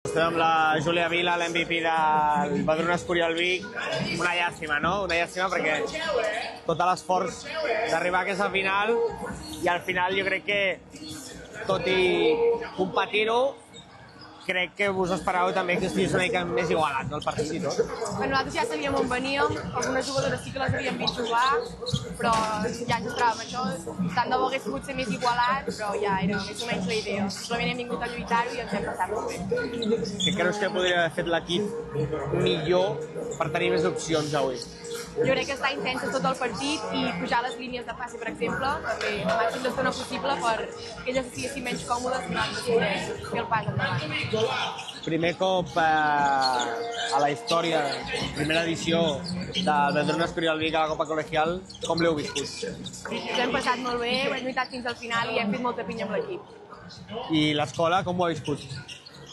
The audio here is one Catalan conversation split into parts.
Estem amb la Júlia Vila, l'MVP del Badruna Escorial Vic. Una llàstima, no? Una llàstima perquè tot l'esforç d'arribar a aquesta final i al final jo crec que, tot i competir-ho, crec que us esperàveu també que estigués una mica més igualat, no, el partit i tot. Nosaltres ja sabíem on veníem, algunes jugadores sí que les havíem vist jugar, però ja ens esperàvem això. Tant de bo hagués pogut ser més igualat, però ja era més o menys la idea. Simplement hem vingut a lluitar-ho i ens hem passat molt bé. Què creus que podria haver fet l'equip millor per tenir més opcions avui? Jo crec que estar intensos tot el partit i pujar les línies de passe, per exemple, també el màxim d'estona possible per que elles estiguessin menys còmodes i nosaltres poder fer el pas endavant. Primer cop a la història, primera edició del Badruna Escorial Vic a la Copa Col·legial, com l'heu viscut? Ens hem passat molt bé, ho hem lluitat fins al final i hem fet molta pinya amb l'equip. I l'escola, com ho ha viscut?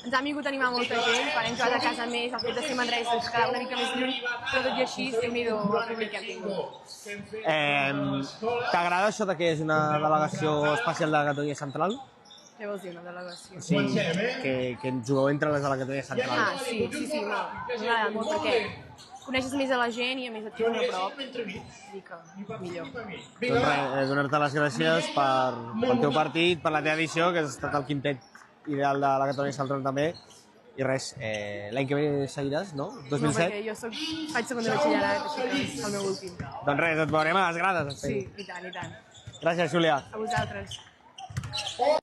Ens ha vingut a animar molta gent, quan hem jugat a casa més, el fet de ser Manresa ens quedava una mica més lluny, però tot i així, Déu-n'hi-do el públic que hem tingut. T'agrada això de que és una delegació especial de la categoria central? Què vols dir, una delegació? Sí, que jugueu entre les de la categoria central. Ah, sí, no. M'ha agradat molt perquè coneixes més a la gent i a més et tens a prop. I que millor. Doncs res, donar-te les gràcies pel teu partit, per la teva edició, que has estat el quintet ideal de la categoria central també. I res, l'any que ve seguiràs, no? 2007? No, perquè jo faig segon de batxillerat, així que és el meu últim. Doncs res, et veurem a les grades. Sí, i tant, i tant. Gràcies, Júlia. A vosaltres.